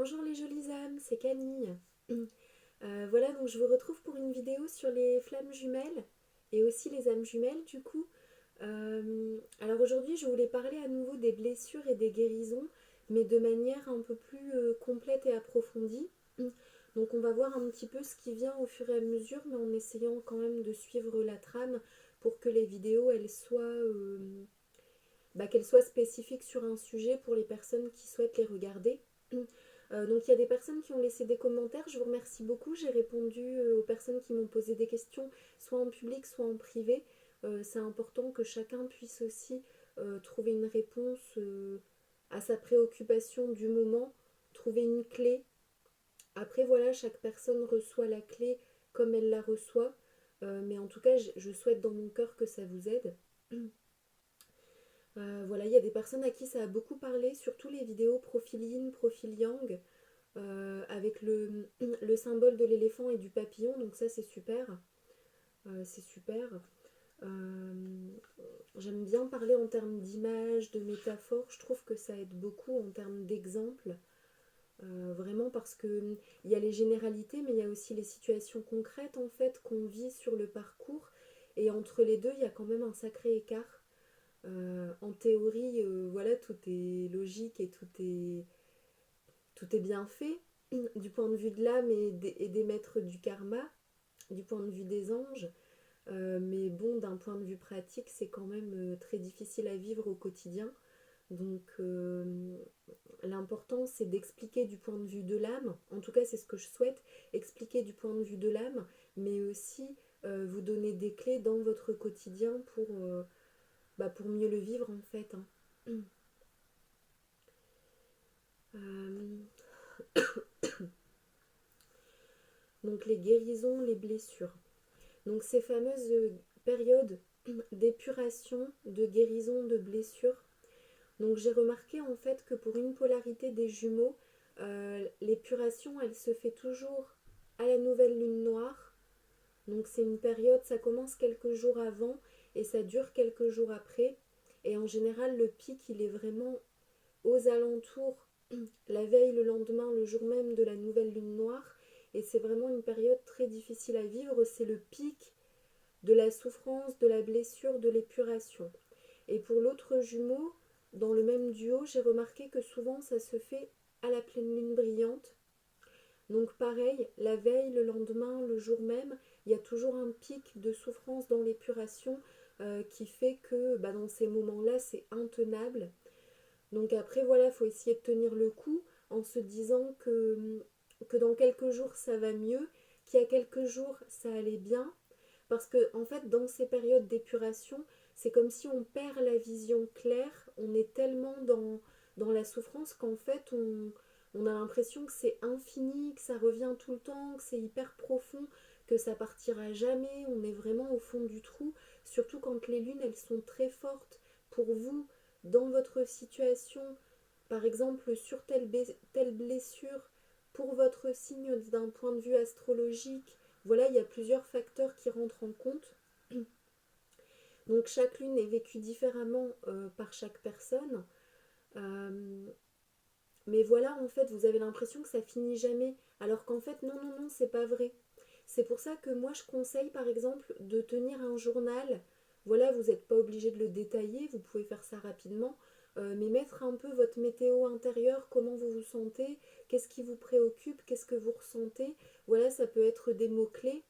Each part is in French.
Bonjour les jolies âmes, c'est Camille. Voilà, donc je vous retrouve pour une vidéo sur les flammes jumelles et aussi les âmes jumelles du coup. Alors aujourd'hui, je voulais parler à nouveau des blessures et des guérisons, mais de manière un peu plus complète et approfondie. Donc on va voir un petit peu ce qui vient au fur et à mesure, mais en essayant quand même de suivre la trame pour que les vidéos qu'elles soient spécifiques sur un sujet pour les personnes qui souhaitent les regarder. Donc il y a des personnes qui ont laissé des commentaires, je vous remercie beaucoup, j'ai répondu aux personnes qui m'ont posé des questions, soit en public, soit en privé. C'est important que chacun puisse aussi trouver une réponse à sa préoccupation du moment, trouver une clé. Après voilà, chaque personne reçoit la clé comme elle la reçoit, mais en tout cas je souhaite dans mon cœur que ça vous aide. Voilà, il y a des personnes à qui ça a beaucoup parlé, surtout les vidéos profil yin, profil yang, avec le symbole de l'éléphant et du papillon, donc ça c'est super. C'est super. Euh, J'aime bien parler en termes d'images, de métaphores, je trouve que ça aide beaucoup en termes d'exemples. Vraiment parce que il y a les généralités, mais il y a aussi les situations concrètes en fait qu'on vit sur le parcours. Et entre les deux, il y a quand même un sacré écart. En théorie, voilà, tout est logique et tout est bien fait du point de vue de l'âme et des maîtres du karma, du point de vue des anges. Mais bon, d'un point de vue pratique, c'est quand même très difficile à vivre au quotidien. Donc l'important, c'est d'expliquer du point de vue de l'âme. En tout cas, c'est ce que je souhaite, expliquer du point de vue de l'âme, mais aussi vous donner des clés dans votre quotidien pour mieux le vivre en fait, hein. Euh, donc les guérisons, les blessures. Donc ces fameuses périodes d'épuration, de guérison, de blessures. Donc j'ai remarqué en fait que pour une polarité des jumeaux, l'épuration elle se fait toujours à la nouvelle lune noire. Donc c'est une période, ça commence quelques jours avant et ça dure quelques jours après. Et en général le pic il est vraiment aux alentours, la veille, le lendemain, le jour même de la nouvelle lune noire. Et c'est vraiment une période très difficile à vivre, c'est le pic de la souffrance, de la blessure, de l'épuration. Et pour l'autre jumeau, dans le même duo, j'ai remarqué que souvent ça se fait à la pleine lune brillante. Donc pareil, la veille, le lendemain, le jour même, il y a toujours un pic de souffrance dans l'épuration qui fait que dans ces moments-là, c'est intenable. Donc après, voilà, il faut essayer de tenir le coup en se disant que dans quelques jours, ça va mieux, qu'il y a quelques jours, ça allait bien. Parce que, en fait, dans ces périodes d'épuration, c'est comme si on perd la vision claire, on est tellement dans la souffrance qu'en fait, on a l'impression que c'est infini, que ça revient tout le temps, que c'est hyper profond, que ça partira jamais, on est vraiment au fond du trou, surtout quand les lunes, elles sont très fortes pour vous, dans votre situation, par exemple sur telle blessure, pour votre signe d'un point de vue astrologique. Voilà, il y a plusieurs facteurs qui rentrent en compte. Donc chaque lune est vécue différemment par chaque personne. Euh, mais voilà, en fait, vous avez l'impression que ça finit jamais. Alors qu'en fait, non, non, non, c'est pas vrai. C'est pour ça que moi, je conseille, par exemple, de tenir un journal. Voilà, vous n'êtes pas obligé de le détailler, vous pouvez faire ça rapidement. Mais mettre un peu votre météo intérieure, comment vous vous sentez, qu'est-ce qui vous préoccupe, qu'est-ce que vous ressentez. Voilà, ça peut être des mots-clés.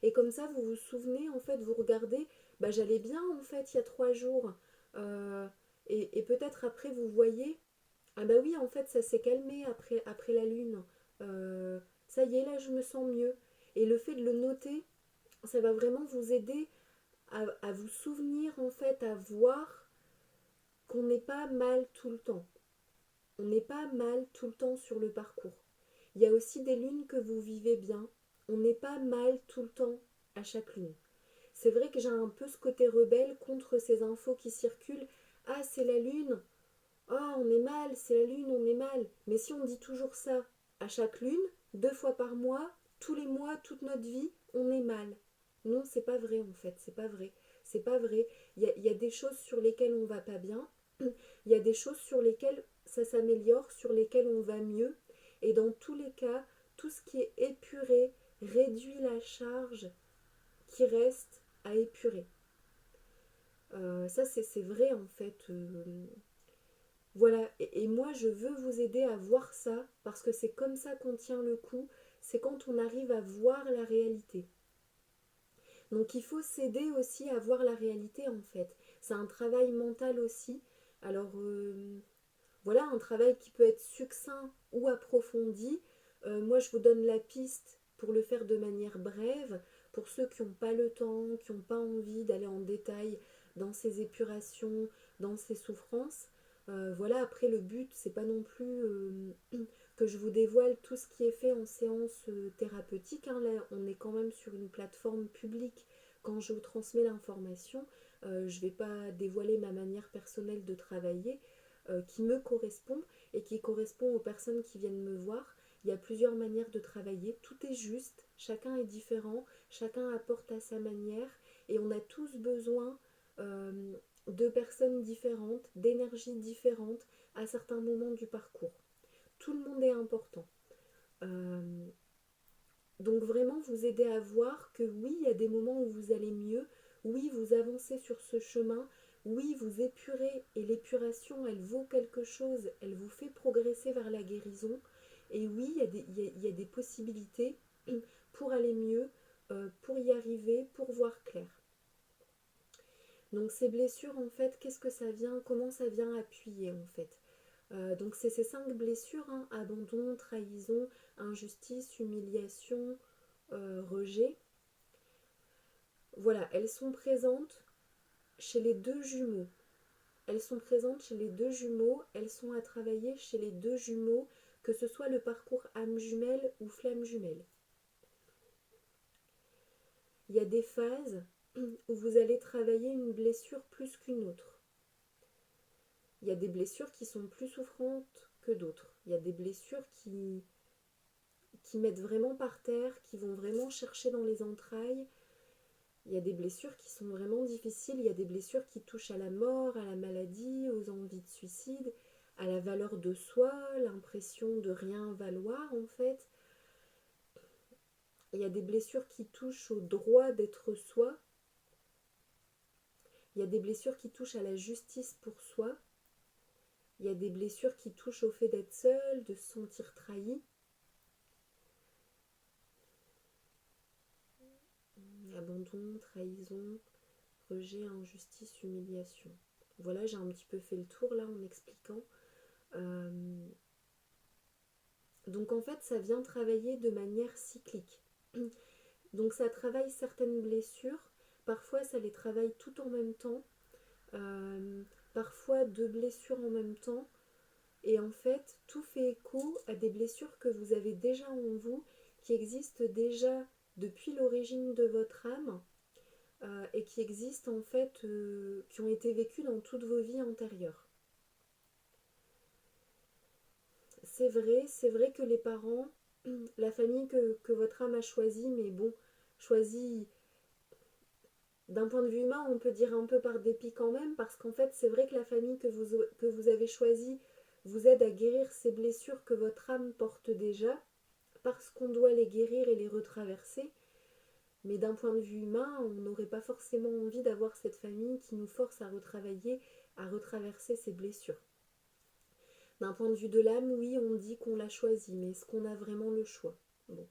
Et comme ça, vous vous souvenez, en fait, vous regardez, j'allais bien, en fait, il y a 3 jours. Euh, et peut-être après, vous voyez, ah bah oui, en fait, ça s'est calmé après la lune. Ça y est, là, je me sens mieux. Et le fait de le noter, ça va vraiment vous aider à vous souvenir, en fait, à voir qu'on n'est pas mal tout le temps. On n'est pas mal tout le temps sur le parcours. Il y a aussi des lunes que vous vivez bien. On n'est pas mal tout le temps à chaque lune. C'est vrai que j'ai un peu ce côté rebelle contre ces infos qui circulent. Ah, c'est la lune. Ah, on est mal, c'est la lune, on est mal. Mais si on dit toujours ça à chaque lune, 2 fois par mois, tous les mois, toute notre vie, on est mal. Non, c'est pas vrai en fait, c'est pas vrai. C'est pas vrai. Il y a des choses sur lesquelles on va pas bien. Il y a des choses sur lesquelles ça s'améliore, sur lesquelles on va mieux. Et dans tous les cas, tout ce qui est épuré réduit la charge qui reste à épurer. Ça, c'est vrai en fait. Voilà, et moi je veux vous aider à voir ça, parce que c'est comme ça qu'on tient le coup, c'est quand on arrive à voir la réalité. Donc il faut s'aider aussi à voir la réalité en fait. C'est un travail mental aussi. Alors voilà, un travail qui peut être succinct ou approfondi. Moi je vous donne la piste pour le faire de manière brève. Pour ceux qui n'ont pas le temps, qui n'ont pas envie d'aller en détail dans ces épurations, dans ces souffrances. Voilà, après le but, c'est pas non plus que je vous dévoile tout ce qui est fait en séance thérapeutique. Hein. Là, on est quand même sur une plateforme publique. Quand je vous transmets l'information, je ne vais pas dévoiler ma manière personnelle de travailler qui me correspond et qui correspond aux personnes qui viennent me voir. Il y a plusieurs manières de travailler. Tout est juste, chacun est différent, chacun apporte à sa manière et on a tous besoin de personnes différentes, d'énergies différentes à certains moments du parcours. Tout le monde est important. Euh, donc vraiment vous aider à voir que oui, il y a des moments où vous allez mieux, oui, vous avancez sur ce chemin, oui, vous épurez et l'épuration, elle vaut quelque chose, elle vous fait progresser vers la guérison. Et oui, il y a des possibilités pour aller mieux, pour y arriver, pour voir clair. Donc ces blessures, en fait, qu'est-ce que ça vient, comment ça vient appuyer, en fait. Donc c'est ces 5 blessures, hein, abandon, trahison, injustice, humiliation, rejet. Voilà, elles sont présentes chez les deux jumeaux. Elles sont présentes chez les deux jumeaux, elles sont à travailler chez les deux jumeaux, que ce soit le parcours âme jumelle ou flamme jumelle. Il y a des phases où vous allez travailler une blessure plus qu'une autre. Il y a des blessures qui sont plus souffrantes que d'autres. Il y a des blessures qui mettent vraiment par terre, qui vont vraiment chercher dans les entrailles. Il y a des blessures qui sont vraiment difficiles. Il y a des blessures qui touchent à la mort, à la maladie, aux envies de suicide, à la valeur de soi, l'impression de rien valoir en fait. Il y a des blessures qui touchent au droit d'être soi. Il y a des blessures qui touchent à la justice pour soi. Il y a des blessures qui touchent au fait d'être seul, de se sentir trahi. Abandon, trahison, rejet, injustice, humiliation. Voilà, j'ai un petit peu fait le tour là en expliquant. Donc en fait, ça vient travailler de manière cyclique. Donc ça travaille certaines blessures, parfois ça les travaille tout en même temps, parfois deux blessures en même temps. Et en fait, tout fait écho à des blessures que vous avez déjà en vous, qui existent déjà depuis l'origine de votre âme, et qui existent en fait, qui ont été vécues dans toutes vos vies antérieures. C'est vrai que les parents, la famille que votre âme a choisie, mais bon, choisie d'un point de vue humain, on peut dire un peu par dépit quand même, parce qu'en fait, c'est vrai que la famille que vous avez choisie vous aide à guérir ces blessures que votre âme porte déjà, parce qu'on doit les guérir et les retraverser. Mais d'un point de vue humain, on n'aurait pas forcément envie d'avoir cette famille qui nous force à retravailler, à retraverser ces blessures. D'un point de vue de l'âme, oui, on dit qu'on l'a choisi, mais est-ce qu'on a vraiment le choix? Bon.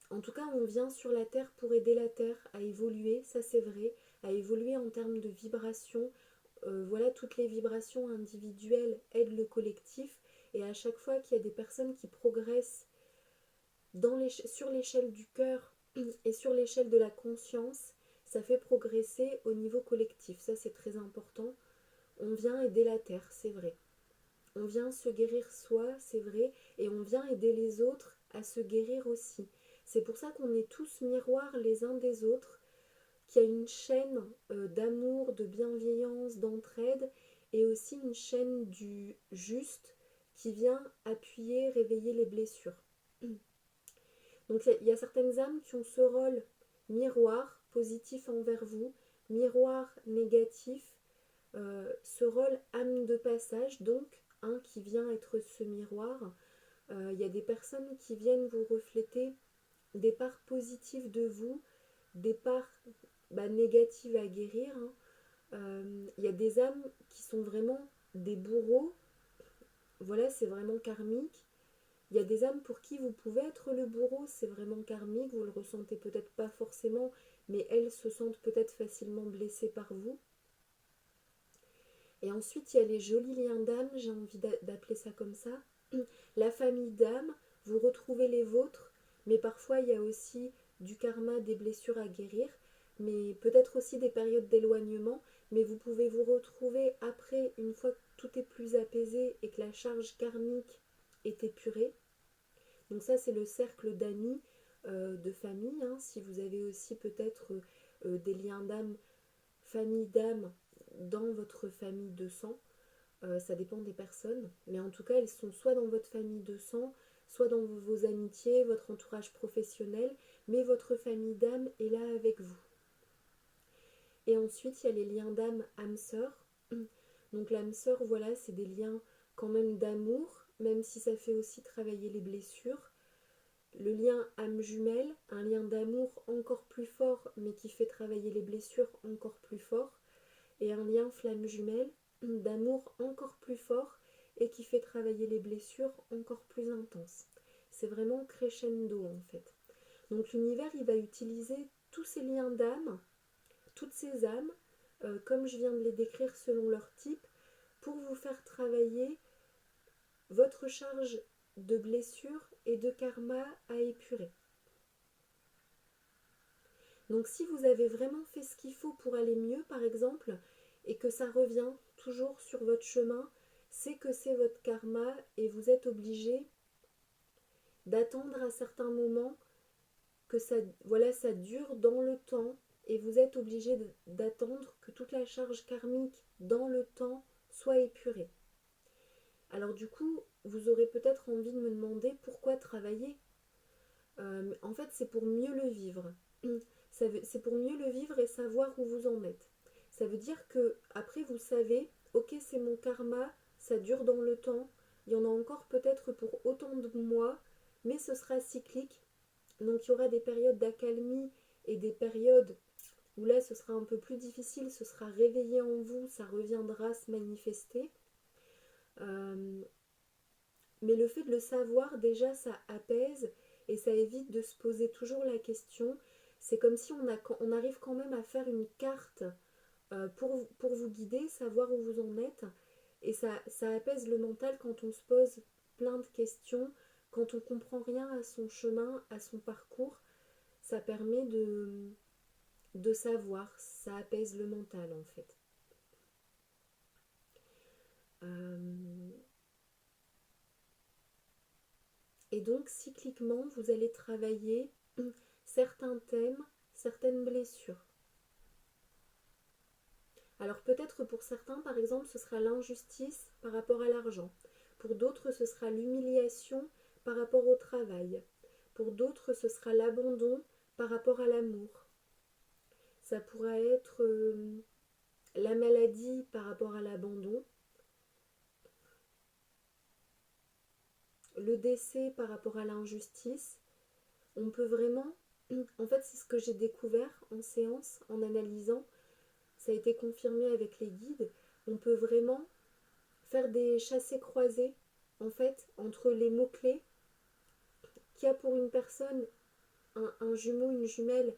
En tout cas, on vient sur la Terre pour aider la Terre à évoluer, ça c'est vrai, à évoluer en termes de vibrations. Voilà, toutes les vibrations individuelles aident le collectif, et à chaque fois qu'il y a des personnes qui progressent sur l'échelle du cœur et sur l'échelle de la conscience, ça fait progresser au niveau collectif. Ça c'est très important. On vient aider la Terre, c'est vrai. On vient se guérir soi, c'est vrai, et on vient aider les autres à se guérir aussi. C'est pour ça qu'on est tous miroirs les uns des autres, qu'il y a une chaîne d'amour, de bienveillance, d'entraide, et aussi une chaîne du juste qui vient appuyer, réveiller les blessures. Donc il y a certaines âmes qui ont ce rôle miroir, positif envers vous, miroir négatif, ce rôle âme de passage, donc un qui vient être ce miroir. Il y a des personnes qui viennent vous refléter des parts positives de vous, des parts négatives à guérir, hein. Il y a des âmes qui sont vraiment des bourreaux, voilà, c'est vraiment karmique. Il y a des âmes pour qui vous pouvez être le bourreau, c'est vraiment karmique, vous le ressentez peut-être pas forcément, mais elles se sentent peut-être facilement blessées par vous. Et ensuite, il y a les jolis liens d'âme, j'ai envie d'appeler ça comme ça. La famille d'âme, vous retrouvez les vôtres, mais parfois il y a aussi du karma, des blessures à guérir, mais peut-être aussi des périodes d'éloignement, mais vous pouvez vous retrouver après, une fois que tout est plus apaisé et que la charge karmique est épurée. Donc ça, c'est le cercle d'amis, de famille, hein. Si vous avez aussi peut-être des liens d'âme, famille d'âme dans votre famille de sang, ça dépend des personnes, mais en tout cas, elles sont soit dans votre famille de sang, soit dans vos amitiés, votre entourage professionnel, mais votre famille d'âme est là avec vous. Et ensuite, il y a les liens d'âme, âme-sœur. Donc l'âme-sœur, voilà, c'est des liens quand même d'amour, même si ça fait aussi travailler les blessures. Le lien âme jumelle, un lien d'amour encore plus fort, mais qui fait travailler les blessures encore plus fort. Et un lien flamme jumelle, d'amour encore plus fort et qui fait travailler les blessures encore plus intenses. C'est vraiment crescendo en fait. Donc l'univers, il va utiliser tous ces liens d'âme, toutes ces âmes, comme je viens de les décrire selon leur type, pour vous faire travailler votre charge de blessures et de karma à épurer. Donc si vous avez vraiment fait ce qu'il faut pour aller mieux, par exemple, et que ça revient toujours sur votre chemin, c'est que c'est votre karma et vous êtes obligé d'attendre à certains moments que ça, voilà, ça dure dans le temps et vous êtes obligé d'attendre que toute la charge karmique dans le temps soit épurée. Alors du coup, vous aurez peut-être envie de me demander pourquoi travailler. En fait, c'est pour mieux le vivre. C'est pour mieux le vivre et savoir où vous en êtes. Ça veut dire que après vous savez, ok, c'est mon karma, ça dure dans le temps, il y en a encore peut-être pour autant de mois, mais ce sera cyclique. Donc il y aura des périodes d'accalmie et des périodes où là ce sera un peu plus difficile, ce sera réveillé en vous, ça reviendra se manifester. Euh, mais le fait de le savoir, déjà, ça apaise et ça évite de se poser toujours la question. C'est comme si on arrive quand même à faire une carte pour vous guider, savoir où vous en êtes. Et ça apaise le mental quand on se pose plein de questions, quand on comprend rien à son chemin, à son parcours. Ça permet de savoir, ça apaise le mental en fait. Euh, Et donc, cycliquement, vous allez travailler certains thèmes, certaines blessures. Alors peut-être pour certains, par exemple, ce sera l'injustice par rapport à l'argent. Pour d'autres, ce sera l'humiliation par rapport au travail. Pour d'autres, ce sera l'abandon par rapport à l'amour. Ça pourra être la maladie par rapport à l'abandon, le décès par rapport à l'injustice. On peut vraiment, en fait c'est ce que j'ai découvert en séance, en analysant, ça a été confirmé avec les guides, on peut vraiment faire des chassés-croisés en fait entre les mots-clés qu'il y a pour une personne, un jumeau, une jumelle